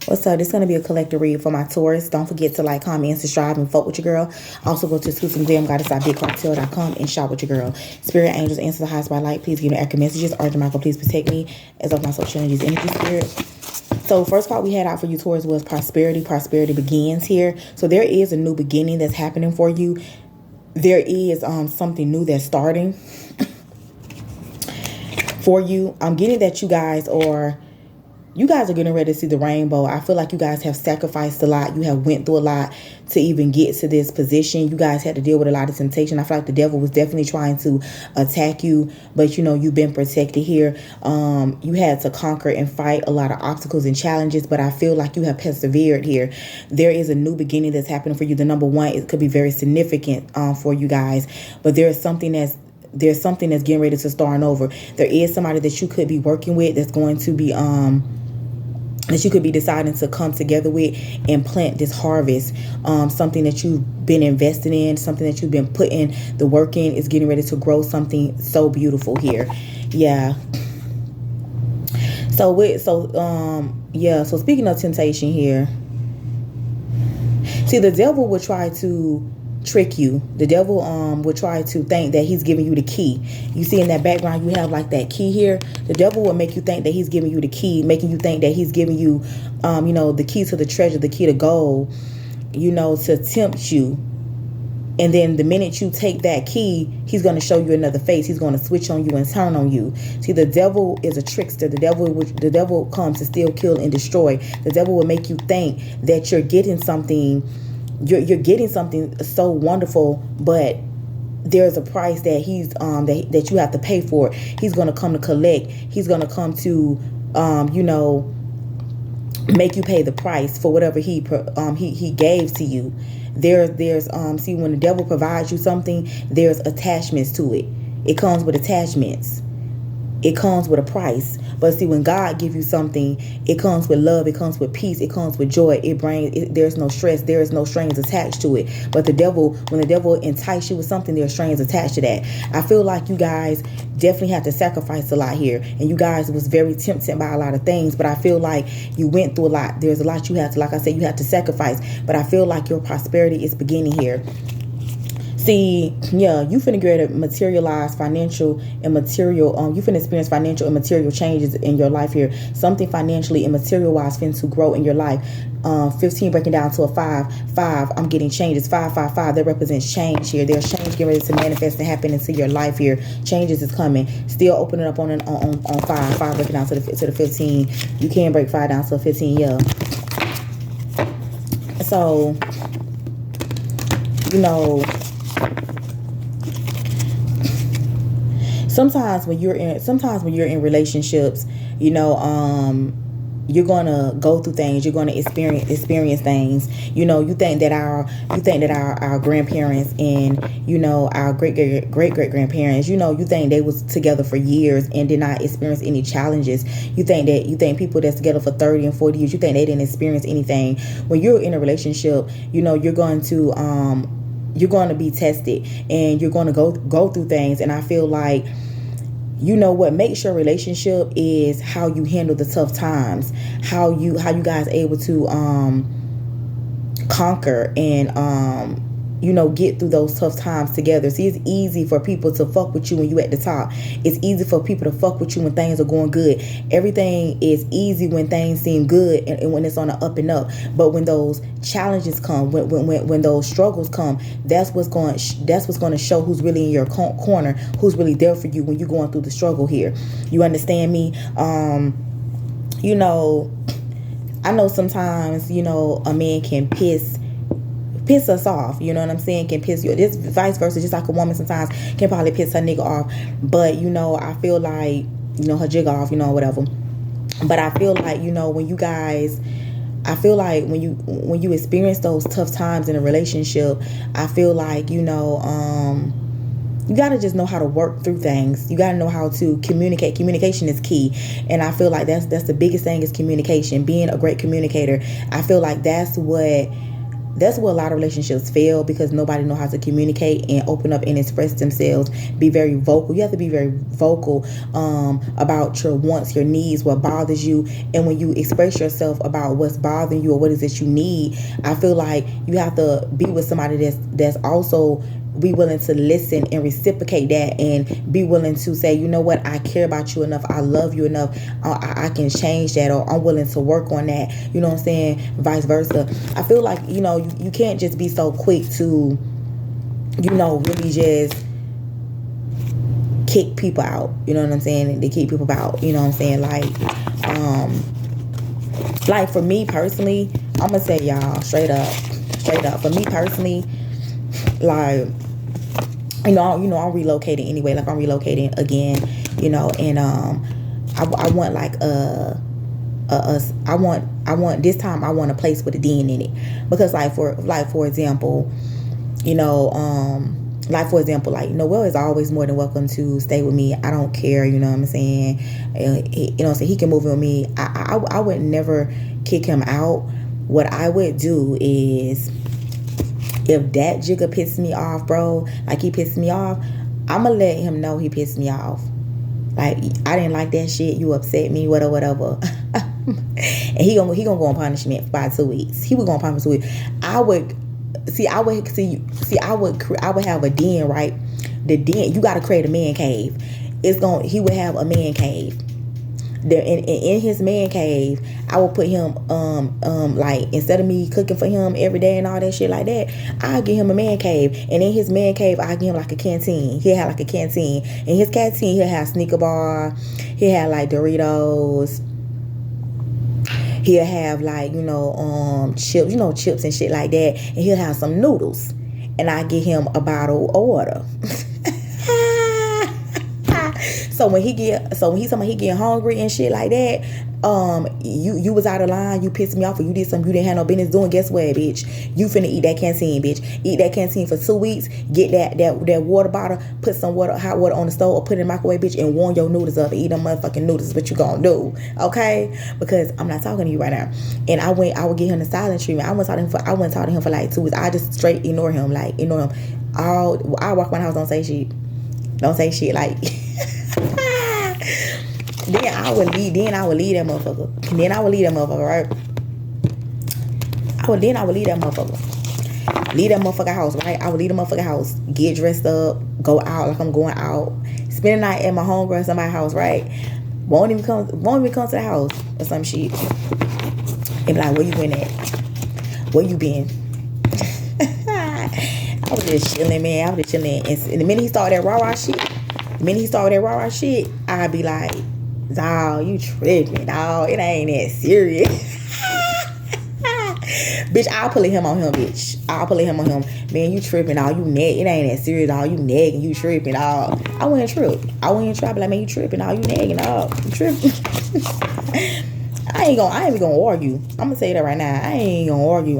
What's up? This is going to be a collector read for my Taurus. Don't forget to like, comment, and subscribe, and vote with your girl. Also go to exclusiveglamgoddess.bigcartel.com and shop with your girl. Spirit angels, answer the highest by light. Please give me accurate messages. Archangel Michael, please protect me as of my social energies, energy spirit. So first part we had out for you, Taurus, was prosperity. Prosperity begins here. So there is a new beginning that's happening for you. There is something new that's starting for you. I'm getting that you guys are getting ready to see the rainbow. I feel like you guys have sacrificed a lot. You have went through a lot to even get to this position. You guys had to deal with a lot of temptation. I feel like the devil was definitely trying to attack you, but you know, you've been protected here. You had to conquer and fight a lot of obstacles and challenges, but I feel like you have persevered here. There is a new beginning that's happening for you. The number one, it could be very significant for you guys, but there's something that's getting ready to start over. There is somebody that you could be working with that's going to be that you could be deciding to come together with and plant this harvest. Something that you've been investing in, something that you've been putting the work in, is getting ready to grow something so beautiful here. Yeah. So speaking of temptation here, see, the devil will try to trick you. The devil will try to think that he's giving you the key. You see in that background you have like that key here. The devil will make you think that he's giving you the key, making you think that he's giving you the key to the treasure, the key to gold, to tempt you. And then the minute you take that key, he's going to show you another face. He's going to switch on you and turn on you. See, the devil is a trickster. The devil comes to steal, kill, and destroy. The devil will make you think that you're getting something. You're getting something so wonderful, but there's a price that he's that you have to pay for it. He's going to come to collect. He's going to come to make you pay the price for whatever he gave to you. There's see, when the devil provides you something, there's attachments to it. It comes with attachments. It comes with a price. But see, when God gives you something, it comes with love, it comes with peace, it comes with joy. There's no stress, there is no strings attached to it. But when the devil entices you with something, there's strings attached to that. I feel like you guys definitely have to sacrifice a lot here. And you guys was very tempted by a lot of things. But I feel like you went through a lot. There's a lot you have to, like I said, you have to sacrifice. But I feel like your prosperity is beginning here. See, yeah, you finna get ready to materialize financial and material. You finna experience financial and material changes in your life here. Something financially and material wise finna to grow in your life. 15 breaking down to a 5. I'm getting changes. 5. That represents change here. There's change getting ready to manifest and happen into your life here. Changes is coming. Still opening up on 5. 5 breaking down to the 15. You can break 5 down to a 15. Yeah. So, sometimes when you're in relationships, you're gonna go through things. You're gonna experience things. You think that our grandparents and our great grandparents, you think they was together for years and did not experience any challenges. You think people that's together for 30 and 40 years, you think they didn't experience anything. When you're in a relationship, you're going to be tested and you're going to go through things. And I feel like, what makes your relationship is how you handle the tough times, how you guys able to conquer and get through those tough times together. See, it's easy for people to fuck with you when you at the top. It's easy for people to fuck with you when things are going good. Everything is easy when things seem good and when it's on the up and up. But when those challenges come, when those struggles come, that's what's going to show who's really in your corner, who's really there for you when you're going through the struggle here. You understand me? I know sometimes, a man can piss us off, you know what I'm saying, can piss you. This vice versa, just like a woman sometimes can probably piss her nigga off. But I feel like, her jigger off, whatever. But I feel like, when you guys, I feel like when you experience those tough times in a relationship, I feel like, you gotta just know how to work through things. You gotta know how to communicate. Communication is key. And I feel like that's the biggest thing is communication, being a great communicator. I feel like that's what That's where a lot of relationships fail, because nobody know how to communicate and open up and express themselves. Be very vocal. You have to be very vocal about your wants, your needs, what bothers you. And when you express yourself about what's bothering you or what is it you need, I feel like you have to be with somebody that's also be willing to listen and reciprocate that, and be willing to say, you know what, I care about you enough, I love you enough, I can change that, or I'm willing to work on that. You know what I'm saying? Vice versa. I feel like, you can't just be so quick to, really just kick people out. You know what I'm saying? They kick people out. You know what I'm saying? Like for me personally, I'm gonna say, y'all, straight up. For me personally, like, I'm relocating anyway. Like, I'm relocating again, and I want like I want this time I want a place with a den in it, because for example, Noel is always more than welcome to stay with me. I don't care, you know what I'm saying? He can move in with me. I would never kick him out. What I would do is, if that jigger pisses me off, bro, like he pissed me off, I'ma let him know he pissed me off. Like, I didn't like that shit. You upset me, whatever. And he gonna go on punishment by 2 weeks. He would go on punishment 2 weeks. I would have a den, right? The den, you gotta create a man cave. He would have a man cave. There in his man cave, I will put him like, instead of me cooking for him every day and all that shit like that, I'll get him a man cave. And in his man cave, I'll give him like a canteen. He'll have like a canteen. In his canteen, he'll have Snicker bar, he'll have like Doritos, he'll have like, chips and shit like that, and he'll have some noodles. And I get him a bottle of water. So when he getting hungry and shit like that, you was out of line, you pissed me off, or you did something you didn't have no business doing, guess what, bitch? You finna eat that canteen, bitch. Eat that canteen for 2 weeks. Get that water bottle, put some hot water on the stove, or put it in the microwave, bitch, and warm your noodles up and eat them motherfucking noodles. What you gonna do, okay? Because I'm not talking to you right now. And I would give him the silent treatment. I wouldn't talk to him for like 2 weeks. I just straight ignore him. I walk around the house, don't say shit, like. Then I would leave that motherfucker. Right? I would leave that motherfucker. Leave that motherfucker house, right? I would leave the motherfucker house. Get dressed up. Go out like I'm going out. Spend the night at my homegirl somebody's house, right? Won't even come to the house or some shit. And be like, where you been at? Where you been? I was just chilling, man. And the minute he started that rah-rah shit, I'd be like, dawg, you tripping, dawg. It ain't that serious. Bitch, I'll pull him on him, bitch. Man, you tripping, dawg. You nag. It ain't that serious, dawg. You nagging, you tripping, dawg. I wouldn't trip. I be like, man, you tripping, dawg. You nagging, dawg. You tripping. I ain't even gonna argue. I'm gonna say that right now. I ain't even gonna argue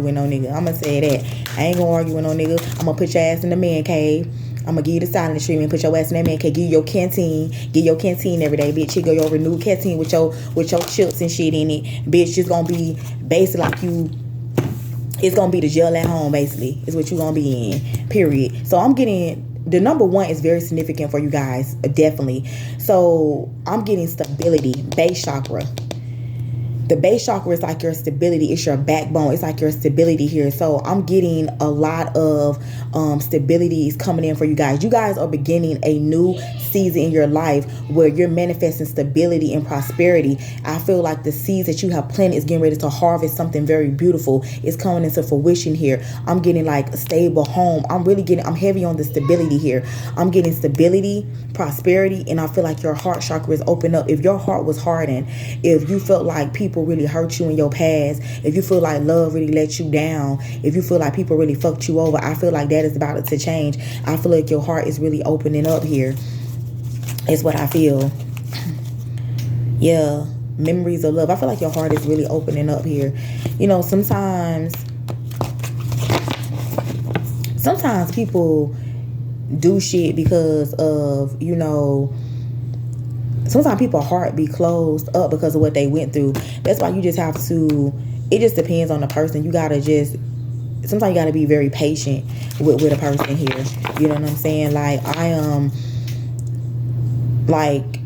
with no nigga. I'm gonna say that. I ain't gonna argue with no nigga. I'm gonna put your ass in the man cave. I'm gonna give you the silent treatment. Put your ass in that man cave. Give you your canteen. Give your canteen every day, bitch. Here go your renewed canteen with your chips and shit in it. Bitch, it's gonna be basically like you. It's gonna be the jail at home, basically. Is what you gonna be in. Period. So I'm getting. The number one is very significant for you guys, definitely. So I'm getting stability, base chakra. The base chakra is like your stability. It's your backbone. It's like your stability here. So I'm getting a lot of stability is coming in for you guys. You guys are beginning a new season in your life where you're manifesting stability and prosperity. I feel like the seeds that you have planted is getting ready to harvest something very beautiful. It's coming into fruition here. I'm getting like a stable home. I'm heavy on the stability here. I'm getting stability, prosperity, and I feel like your heart chakra is open up. If your heart was hardened, if you felt like people really hurt you in your past, if you feel like love really let you down, if you feel like people really fucked you over, I feel like that is about to change. I feel like your heart is really opening up here. It's what I feel. Yeah, memories of love. I feel like your heart is really opening up here. Sometimes people do shit because of, sometimes people's heart be closed up because of what they went through. That's why you just have to, it just depends on the person. You gotta just sometimes you got to be very patient with a person here. You know what I'm saying? Like, like,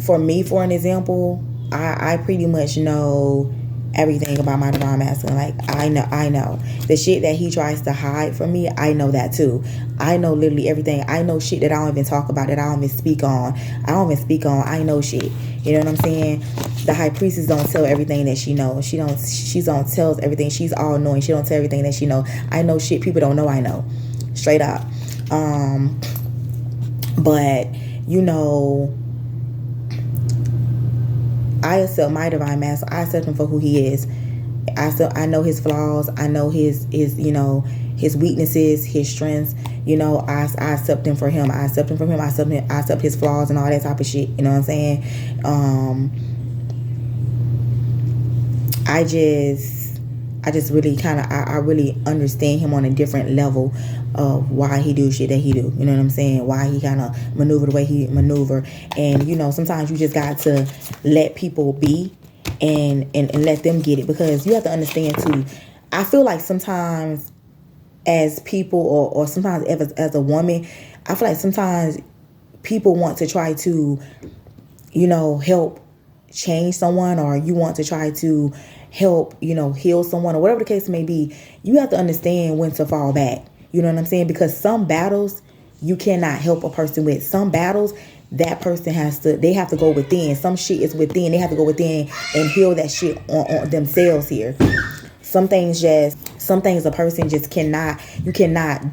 for me, for an example, I pretty much know everything about my divine masculine. Like, I know the shit that he tries to hide from me. I know that too. I know literally everything. I know shit that I don't even talk about, that I don't even speak on. I know shit. You know what I'm saying? The high priestess don't tell everything that she knows. She don't tell everything. She's all knowing. She don't tell everything that she know. I know shit people don't know. I know, straight up. But you know, I accept my divine master. I accept him for who he is. I know his flaws. I know his you know, his weaknesses, his strengths. You know, I accept him for him. I accept him from him. I accept his flaws and all that type of shit. You know what I'm saying? I just really kind of, I really understand him on a different level of why he do shit that he do. You know what I'm saying? Why he kind of maneuver the way he maneuver. And, you know, sometimes you just got to let people be and let them get it. Because you have to understand, too, I feel like sometimes as people or sometimes as a woman, I feel like sometimes people want to try to, you know, help change someone, or you want to try to help, you know, heal someone, or whatever the case may be. You have to understand when to fall back. You know what I'm saying? Because some battles you cannot help a person with. Some battles that person they have to go within. Some shit is within. They have to go within and heal that shit on themselves here. Some things a person just cannot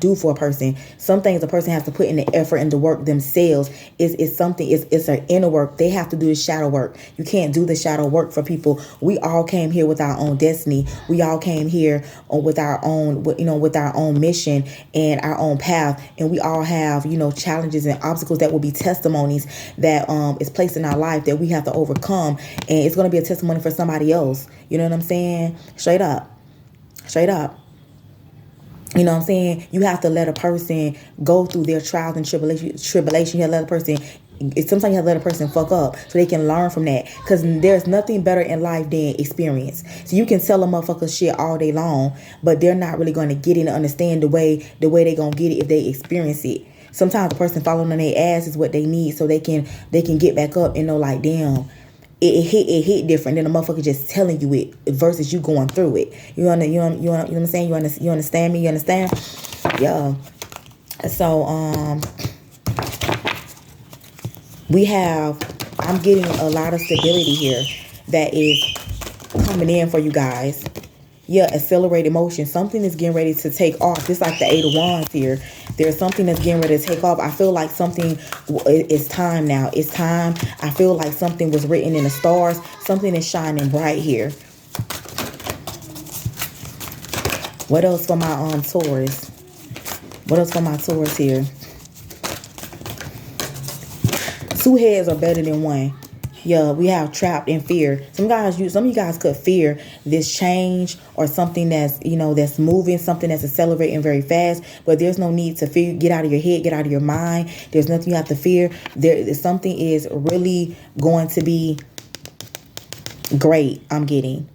do for a person. Some things a person has to put in the effort and the work themselves. It's their inner work. They have to do the shadow work. You can't do the shadow work for people. We all came here with our own destiny. We all came here with our own, you know, with our own mission and our own path. And we all have, you know, challenges and obstacles that will be testimonies that is placed in our life that we have to overcome. And it's going to be a testimony for somebody else. You know what I'm saying? Straight up. You know what I'm saying? You have to let a person go through their trials and tribulation. You have to let a person, sometimes you have to let a person fuck up so they can learn from that. Because there's nothing better in life than experience. So you can tell a motherfucker shit all day long, but they're not really going to get it and understand the way they're going to get it if they experience it. Sometimes the person falling on their ass is what they need so they can get back up and know, like, damn, it hit different than a motherfucker just telling you it versus you going through it. You know what I'm saying? You understand me? You understand? Yeah. So I'm getting a lot of stability here that is coming in for you guys. Yeah, accelerated motion. Something is getting ready to take off. It's like the 8 of Wands here. There's something that's getting ready to take off. I feel like something is time now. It's time. I feel like something was written in the stars. Something is shining bright here. What else for my Taurus? What else for my Taurus here? 2 heads are better than 1. Yeah, we have trapped in fear. Some of you guys could fear this change or something that's, you know, that's moving, something that's accelerating very fast. But there's no need to fear. Get out of your head, get out of your mind. There's nothing you have to fear. Something is really going to be great. I'm getting.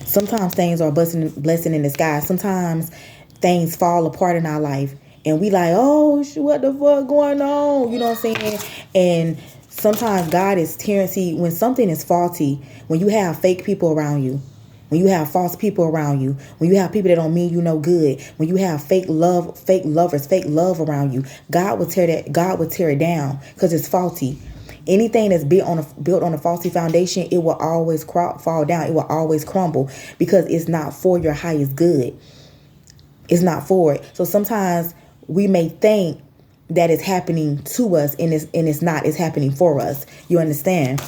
Sometimes things are a blessing in disguise. Sometimes things fall apart in our life. And we like, oh, what the fuck going on? You know what I'm saying? And sometimes God is tearing. See, when something is faulty, when you have fake people around you, when you have false people around you, when you have people that don't mean you no good, when you have fake lovers, fake love around you, God will tear it down because it's faulty. Anything that's built on a faulty foundation, it will always fall down. It will always crumble because it's not for your highest good. It's not for it. So sometimes we may think that it's happening to us and it's not. It's happening for us. You understand?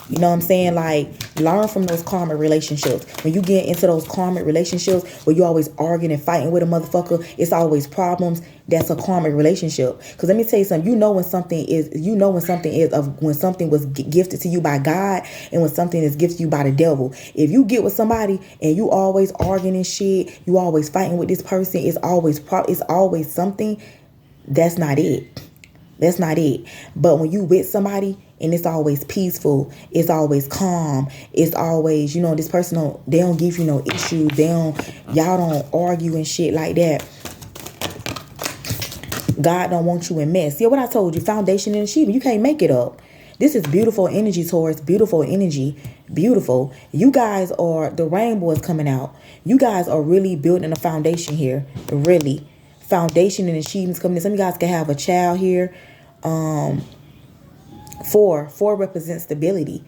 You know what I'm saying? Like, learn from those karmic relationships. When you get into those karmic relationships where you always arguing and fighting with a motherfucker, it's always problems. That's a karmic relationship. Because let me tell you something. When something was gifted to you by God and when something is gifted to you by the devil. If you get with somebody and you always arguing and shit, you always fighting with this person, it's always something. That's not it. That's not it. But when you with somebody and it's always peaceful, it's always calm, it's always, you know, this person they don't give you no issues. Y'all don't argue and shit like that. God don't want you in mess. Yeah, what I told you, foundation and achievement. You can't make it up. This is beautiful energy, Taurus. Beautiful energy. Beautiful. You guys are, the rainbow is coming out. You guys are really building a foundation here. Really. Foundation and achievements coming in. Some of you guys can have a child here. 4 represents stability.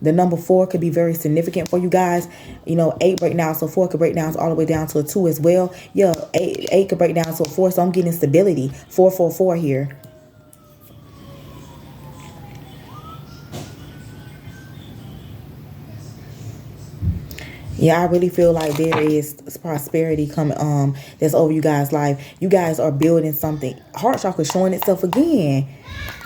The number 4 could be very significant for you guys. You know, 8 break down, so 4 could break down all the way down to a 2 as well. Yeah, 8 could break down to a 4, so I'm getting stability. 444 here. Yeah, I really feel like there is prosperity coming that's over you guys' life. You guys are building something. Heart chakra showing itself again.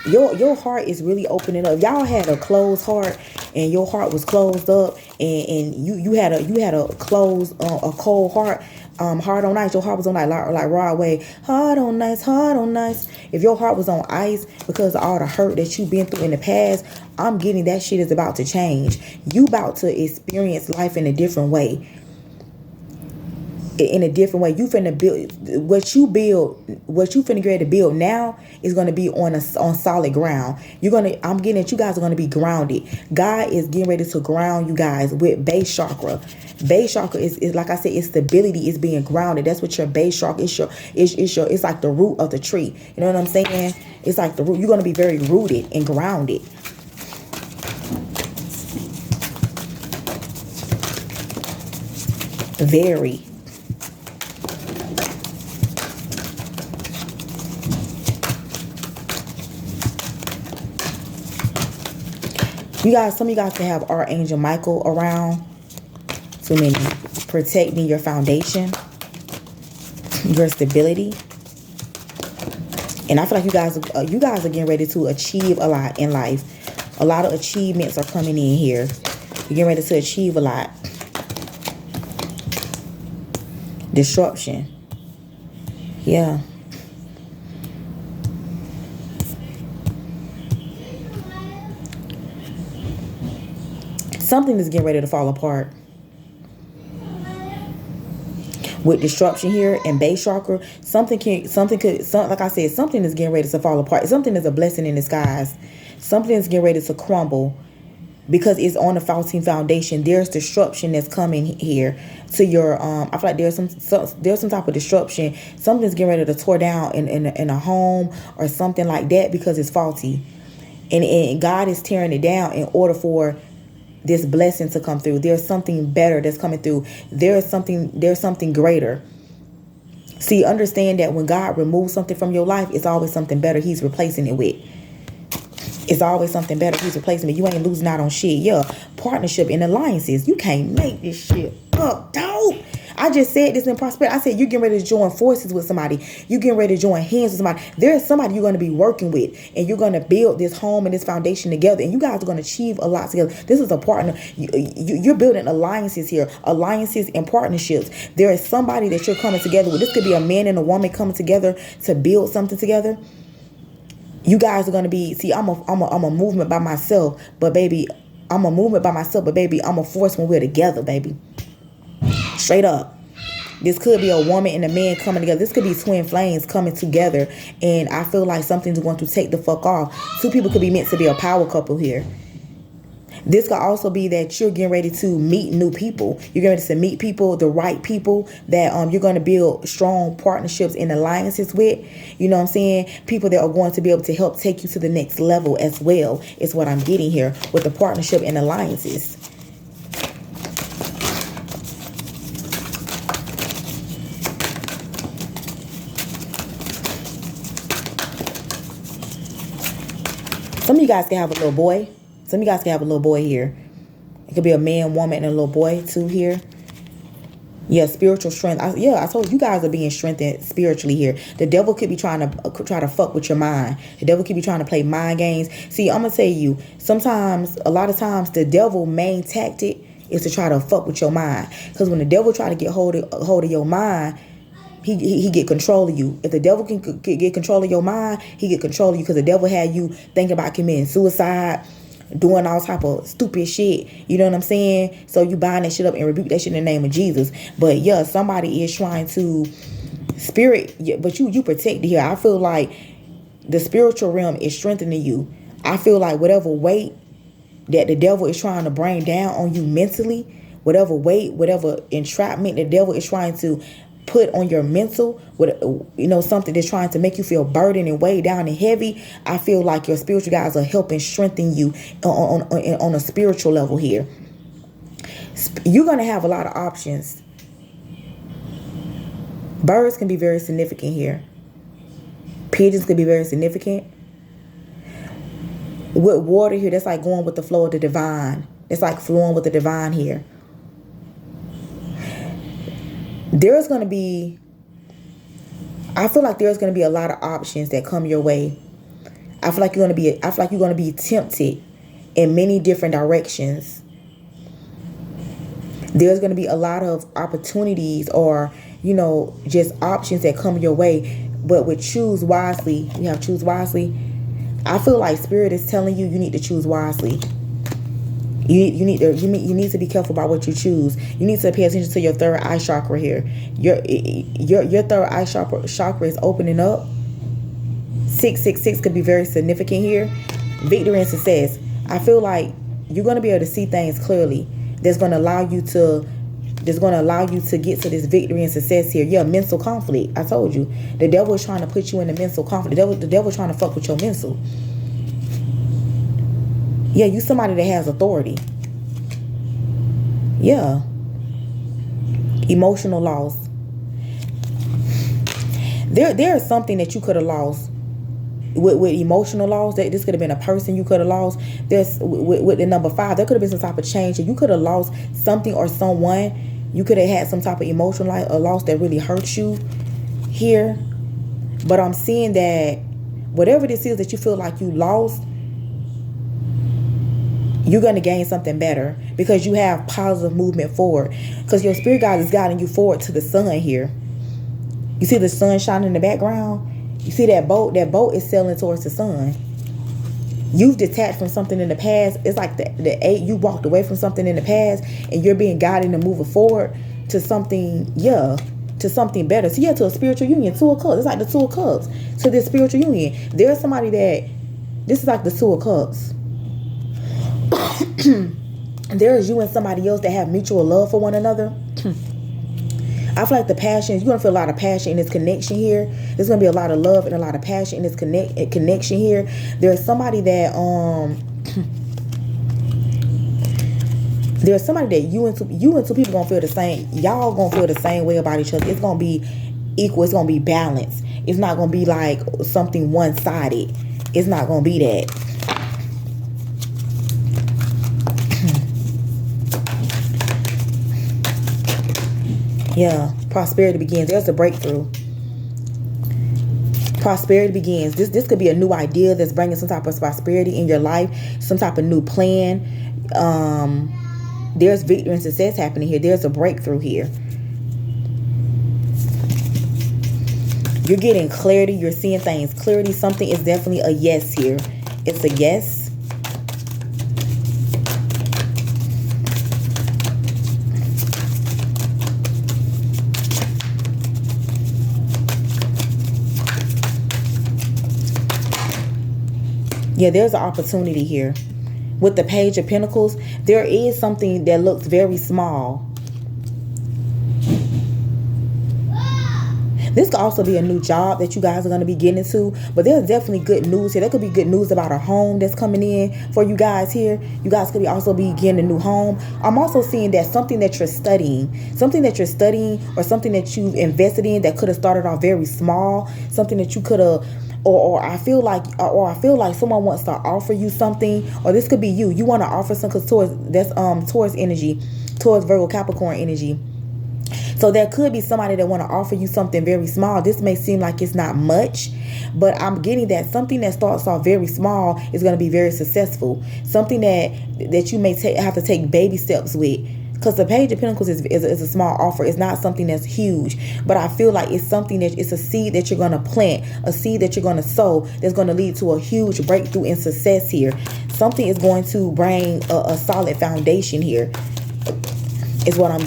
Your heart is really opening up. Y'all had a closed heart and your heart was closed up, and you had a closed a cold heart. Heart on ice. Your heart was on like Broadway. Heart on ice, heart on ice. If your heart was on ice because of all the hurt that you've been through in the past, I'm getting that shit is about to change. You about to experience life in a different way. In a different way. You finna build what you finna get ready to build now is gonna be on solid ground. I'm getting that you guys are gonna be grounded. God is getting ready to ground you guys with base chakra. Base chakra is like I said, it's stability, is being grounded. That's what your base chakra is. It's like the root of the tree. You know what I'm saying? It's like the root. You're gonna be very rooted and grounded. Very. Some of you guys can have Archangel Michael around to protecting your foundation, your stability. And I feel like you guys are getting ready to achieve a lot in life. A lot of achievements are coming in here. You're getting ready to achieve a lot. Disruption. Yeah. Something is getting ready to fall apart. With disruption here and base chakra, something like I said, something is getting ready to fall apart. Something is a blessing in disguise. Something is getting ready to crumble because it's on a faulty foundation. There's disruption that's coming here to your I feel like there's some type of disruption. Something's getting ready to tear down in a home or something like that because it's faulty. And God is tearing it down in order for this blessing to come through. There's something better that's coming through. There's something greater. See, understand that when God removes something from your life, it's always something better He's replacing it with. It's always something better He's replacing it. You ain't losing out on shit. Yeah, partnership and alliances. You can't make this shit up, dog. I just said this in prosperity. I said you're getting ready to join forces with somebody. You're getting ready to join hands with somebody. There's somebody you're going to be working with, and you're going to build this home and this foundation together, and you guys are going to achieve a lot together. This is a partner. You're building alliances here, alliances and partnerships. There is somebody that you're coming together with. This could be a man and a woman coming together to build something together. You guys are going to be, see, I'm a movement by myself, but baby, I'm a force when we're together, baby. Straight up. This could be a woman and a man coming together. This could be twin flames coming together. And I feel like something's going to take the fuck off. 2 people could be meant to be a power couple here. This could also be that you're getting ready to meet new people. You're getting ready to meet people, the right people that you're going to build strong partnerships and alliances with. You know what I'm saying? People that are going to be able to help take you to the next level as well is what I'm getting here with the partnership and alliances. Some of you guys can have a little boy. Some of you guys can have a little boy here. It could be a man, woman, and a little boy too here. Yeah, spiritual strength. I told you guys are being strengthened spiritually here. The devil could be trying to fuck with your mind. The devil could be trying to play mind games. See, I'm gonna tell you, a lot of times, the devil's main tactic is to try to fuck with your mind. Because when the devil try to get hold of your mind, he get control of you. If the devil can get control of your mind, he get control of you, because the devil had you thinking about committing suicide, doing all type of stupid shit. You know what I'm saying? So you bind that shit up and rebuke that shit in the name of Jesus. But yeah, somebody is trying to spirit, but you protect here. I feel like the spiritual realm is strengthening you. I feel like whatever weight that the devil is trying to bring down on you mentally, whatever weight, whatever entrapment the devil is trying to put on your mental, something that's trying to make you feel burdened and weighed down and heavy, I feel like your spiritual guides are helping strengthen you on a spiritual level here. You're going to have a lot of options. Birds can be very significant here. Pigeons can be very significant. With water here, that's like going with the flow of the divine. It's like flowing with the divine here. There's going to be, I feel like there's going to be a lot of options that come your way. I feel like you're going to be tempted in many different directions. There's going to be a lot of opportunities or, just options that come your way. But with choose wisely, you have choose wisely. I feel like Spirit is telling you need to choose wisely. You need to be careful about what you choose. You need to pay attention to your third eye chakra here. Your third eye chakra is opening up. 666 could be very significant here. Victory and success. I feel like you're going to be able to see things clearly. That's going to allow you to get to this victory and success here. Yeah, mental conflict. I told you. The devil is trying to put you in a mental conflict. The devil is trying to fuck with your mental. Yeah, you somebody that has authority. Yeah. Emotional loss. There is something that you could have lost with emotional loss. That this could have been a person you could have lost. There's with the number 5, there could have been some type of change. You could have lost something or someone. You could have had some type of emotional loss that really hurt you here. But I'm seeing that whatever this is that you feel like you lost, you're going to gain something better because you have positive movement forward. Because your spirit guide is guiding you forward to the sun here. You see the sun shining in the background? You see that boat? That boat is sailing towards the sun. You've detached from something in the past. It's like you walked away from something in the past and you're being guided and moving forward to something, to something better. So to a spiritual union, 2 of Cups. It's like the 2 of Cups to this spiritual union. There's somebody this is like the 2 of Cups. There is you and somebody else that have mutual love for one another. I feel like the passion, you're going to feel a lot of passion in this connection here. There's going to be a lot of love and a lot of passion in this connection here. There's somebody that there's somebody that you and two people going to feel the same. Y'all going to feel the same way about each other. It's going to be equal. It's going to be balanced. It's not going to be like something one-sided. It's not going to be that. Yeah, prosperity begins. There's a breakthrough. Prosperity begins. This could be a new idea that's bringing some type of prosperity in your life, some type of new plan. There's victory and success happening here. There's a breakthrough here. You're getting clarity. You're seeing things clearly. Something is definitely a yes here. It's a yes. Yeah, there's an opportunity here. With the Page of Pentacles, there is something that looks very small. This could also be a new job that you guys are going to be getting into. But there's definitely good news here. There could be good news about a home that's coming in for you guys here. You guys could also be getting a new home. I'm also seeing that something that you're studying or something that you've invested in that could have started off very small. Something that you could have... Or I feel like someone wants to offer you something, or this could be you. You want to offer something because Taurus energy, Taurus, Virgo, Capricorn energy. So there could be somebody that want to offer you something very small. This may seem like it's not much, but I'm getting that something that starts off very small is going to be very successful. Something that you may have to take baby steps with. Because the Page of Pentacles is a small offer. It's not something that's huge. But I feel like it's something that it's a seed that you're going to plant. A seed that you're going to sow that's going to lead to a huge breakthrough and success here. Something is going to bring a solid foundation here. Is what I'm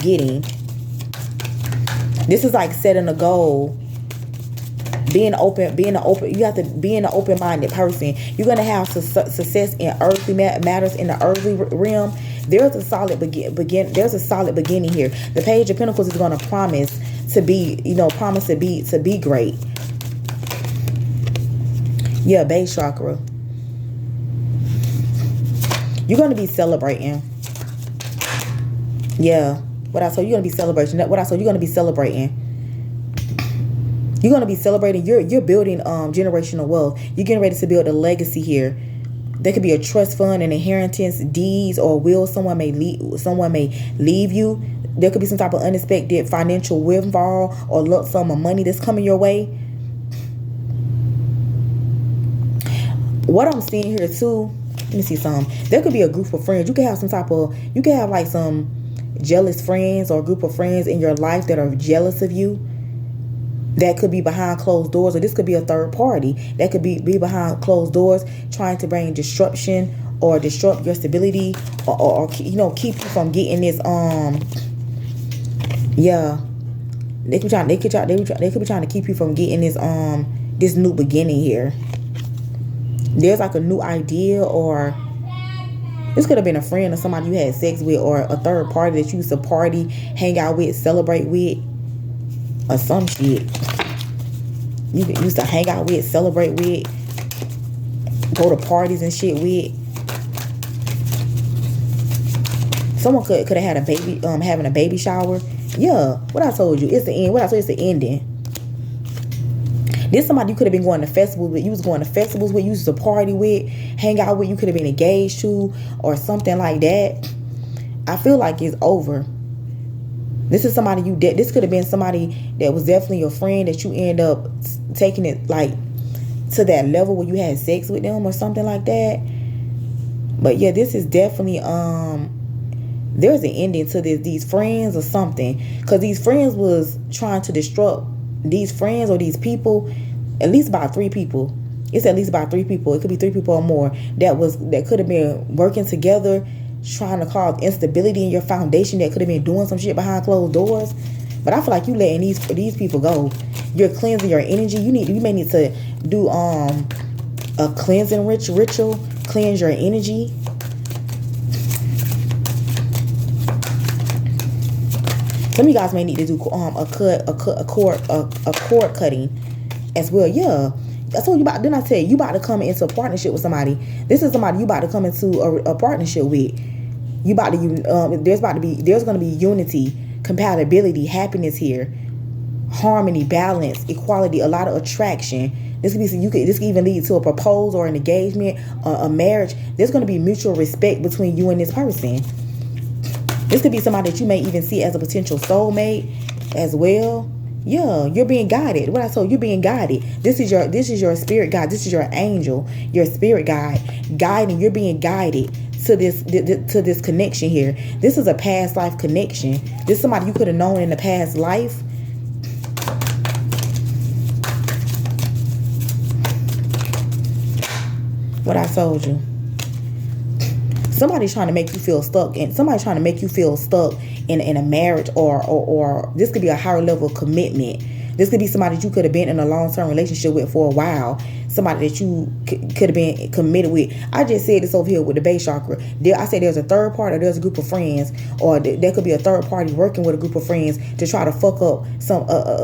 This is like setting a goal. You have to be an open-minded person. You're going to have success in earthly matters, in the earthly realm. There's a solid beginning here. The Page of Pentacles is going to promise to be, to be great. Yeah, base chakra. You're going to be celebrating. Yeah. What I saw, you're going to be celebrating. What I saw, you're going to be celebrating. You're going to be celebrating. You're building generational wealth. You're getting ready to build a legacy here. There could be a trust fund, an inheritance, deeds, or will. Someone may leave you. There could be some type of unexpected financial windfall or lump sum of money that's coming your way. What I'm seeing here too, let me see some. There could be a group of friends. You could have like some jealous friends or a group of friends in your life that are jealous of you. That could be behind closed doors, or this could be a third party that could be behind closed doors, trying to bring disruption or disrupt your stability, or keep you from getting this. Yeah, they could be trying to keep you from getting this new beginning here. There's like a new idea, or this could have been a friend or somebody you had sex with, or a third party that you used to party, hang out with, celebrate with. Or some shit you used to hang out with, celebrate with, go to parties and shit with. Someone could have had a baby, having a baby shower. Yeah, what I told you, it's the end. What I told you, it's the ending. This somebody you could have been going to festivals with. You was going to festivals with. You used to party with, hang out with. You could have been engaged to, or something like that. I feel like it's over. This is somebody this could have been somebody that was definitely your friend that you end up taking it like to that level where you had sex with them or something like that. But yeah, this is definitely there's an ending to these friends or something, because these friends was trying to disrupt these friends or these people. At least about 3 people. It's at least about 3 people. It could be 3 people or more that could have been working together, trying to cause instability in your foundation, that could have been doing some shit behind closed doors. But I feel like you letting these people go. You're cleansing your energy. You may need to do a cleansing ritual, cleanse your energy. Some of you guys may need to do a cord cutting as well. Yeah. I told you about. Then I tell you about to come into a partnership with somebody. This is somebody you about to come into a partnership with. You about to there's going to be unity, compatibility, happiness here, harmony, balance, equality, a lot of attraction. This could be this could even lead to a proposal or an engagement, a marriage. There's going to be mutual respect between you and this person. This could be somebody that you may even see as a potential soulmate as well. Yeah, you're being guided. What I told you, you're being guided. This is your spirit guide. This is your angel, your spirit guide, guiding. You're being guided to this connection here. This is a past life connection. This is somebody you could have known in the past life. What I told you. Somebody's trying to make you feel stuck, and somebody's trying to make you feel stuck in a marriage, or this could be a higher level of commitment. This could be somebody that you could have been in a long-term relationship with for a while. Somebody that you could have been committed with. I just said this over here with the base chakra. I said there's a third party, or there's a group of friends, or there could be a third party working with a group of friends to try to fuck up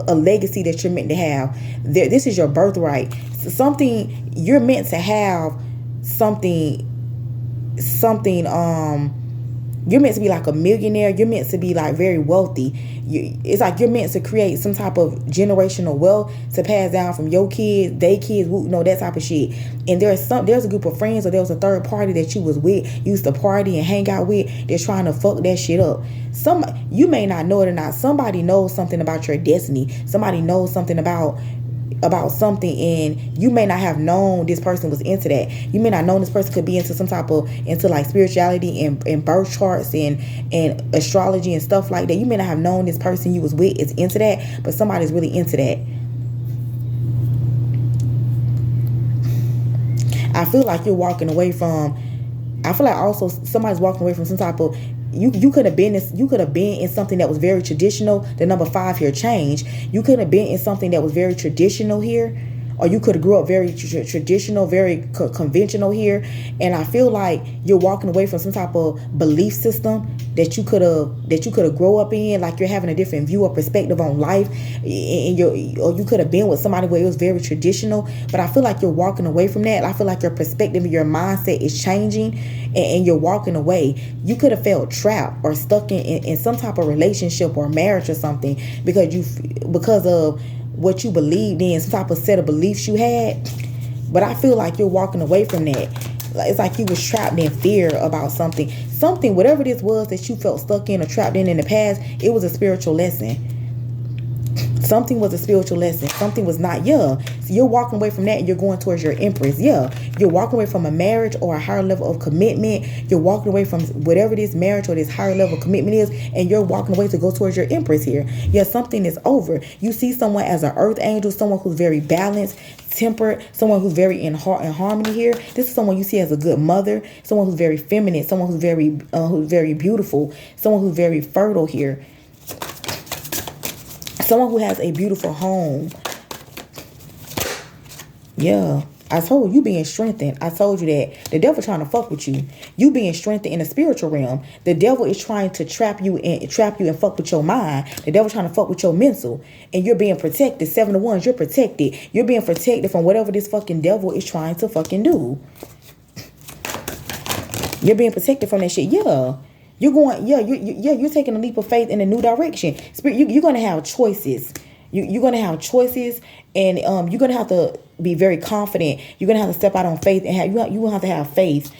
a legacy that you're meant to have. This is your birthright. Something you're meant to have. Something you're meant to be like a millionaire. You're meant to be like very wealthy. It's like you're meant to create some type of generational wealth to pass down from your kids, they kids, that type of shit. And there's a group of friends, or there was a third party that you was with, used to party and hang out with, that's trying to fuck that shit up. You may not know it or not. Somebody knows something about your destiny. Somebody knows something about about something, and you may not have known this person was into that. You may not know this person could be into some type of, into like spirituality and birth charts and astrology and stuff like that. You may not have known this person you was with is into that, but somebody's really into that. I feel like you're walking away from, I feel like also somebody's walking away from some type of, you could have been in something that was very traditional. The number 5 here changed. You could have been in something that was very traditional here, or you could have grew up very traditional, very conventional here. And I feel like you're walking away from some type of belief system that you could have grow up in. Like you're having a different view or perspective on life, and or you could have been with somebody where it was very traditional. But I feel like you're walking away from that. I feel like your perspective, your mindset is changing, and you're walking away. You could have felt trapped or stuck in some type of relationship or marriage or something because of what you believed in, some type of set of beliefs you had. But I feel like you're walking away from that. It's like you was trapped in fear about something, whatever this was that you felt stuck in or trapped in the past. It was a spiritual lesson. Something was a spiritual lesson. Something was not. So you're walking away from that, and you're going towards your empress. You're walking away from a marriage or a higher level of commitment. You're walking away from whatever this marriage or this higher level of commitment is, and you're walking away to go towards your empress here. Something is over. You see someone as an earth angel, someone who's very balanced, tempered, someone who's very in harmony here. This is someone you see as a good mother, someone who's very feminine, someone who's very beautiful, someone who's very fertile here. Someone who has a beautiful home. I told you being strengthened. I told you that the devil trying to fuck with you. You being strengthened in the spiritual realm. The devil is trying to trap you and fuck with your mind. The devil trying to fuck with your mental, and you're being protected. 7 of Wands, you're protected. You're being protected from whatever this fucking devil is trying to fucking do. You're being protected from that shit. You're going, you're taking a leap of faith in a new direction. Spirit, you're going to have choices. You're going to have choices, and you're going to have to be very confident. You're going to have to step out on faith, and you're going to have to have faith.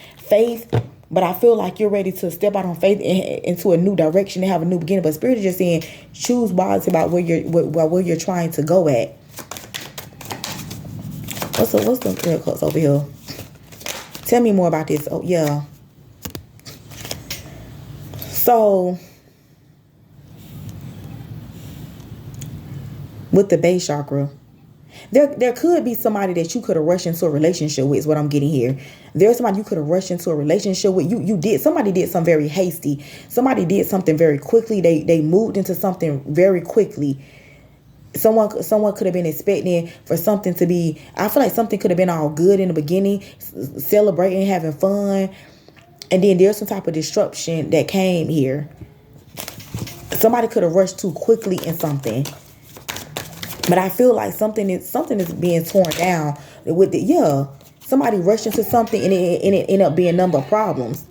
But I feel like you're ready to step out on faith into a new direction and have a new beginning. But Spirit is just saying, choose wisely about where you're trying to go at. What's the prayer cards over here? Tell me more about this. So, with the base chakra, there could be somebody that you could have rushed into a relationship with, is what I'm getting here. There's somebody you could have rushed into a relationship with. Somebody did something very hasty. Somebody did something very quickly. They moved into something very quickly. Someone could have been expecting for something to be, I feel like something could have been all good in the beginning, celebrating, having fun. And then there's some type of disruption that came here. Somebody could have rushed too quickly in something. But I feel like something is being torn down with it. Somebody rushed into something, and it ended up being a number of problems.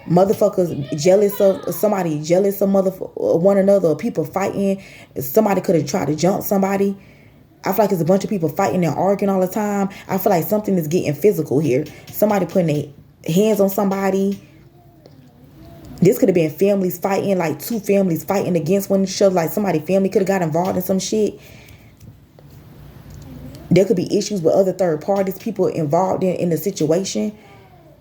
Motherfuckers jealous of somebody, jealous of one another, or people fighting. Somebody could have tried to jump somebody. I feel like there's a bunch of people fighting and arguing all the time. I feel like something is getting physical here. Somebody putting their hands on somebody. This could have been families fighting, like 2 families fighting against one another. Like somebody's family could have got involved in some shit. There could be issues with other third parties, people involved in the situation.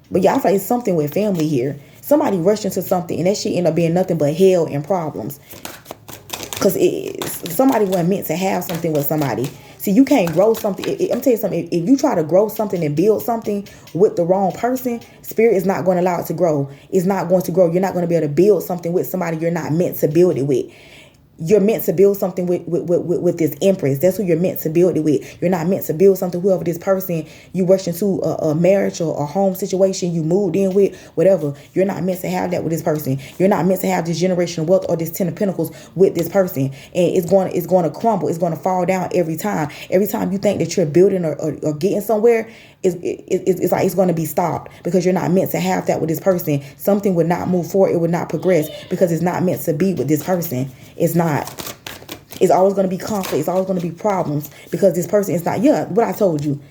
But I feel like it's something with family here. Somebody rushed into something, and that shit ended up being nothing but hell and problems. Because somebody wasn't meant to have something with somebody. See, you can't grow something. I'm telling you something. If you try to grow something and build something with the wrong person, Spirit is not going to allow it to grow. It's not going to grow. You're not going to be able to build something with somebody you're not meant to build it with. You're meant to build something with this empress. That's who you're meant to build it with. You're not meant to build something whoever this person you rushed into a marriage or a home situation you moved in with, whatever. You're not meant to have that with this person. You're not meant to have this generational wealth or this 10 of Pentacles with this person. And it's going to crumble. It's going to fall down every time. Every time you think that you're building or getting somewhere, it's like it's going to be stopped because you're not meant to have that with this person. Something would not move forward. It would not progress because it's not meant to be with this person. It's not. It's always going to be conflict. It's always going to be problems because this person is not. What I told you.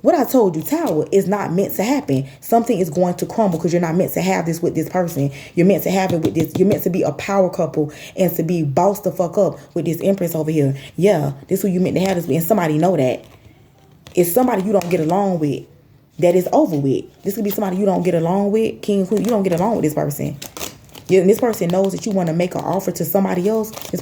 What I told you, Tower, is not meant to happen. Something is going to crumble because you're not meant to have this with this person. You're meant to have it with this. You're meant to be a power couple and to be bossed the fuck up with this Empress over here. Yeah, this is who you meant to have this with. And somebody know that. It's somebody you don't get along with. That is over with. This could be somebody you don't get along with. King, Queen, you don't get along with this person. And this person knows that you want to make an offer to somebody else. This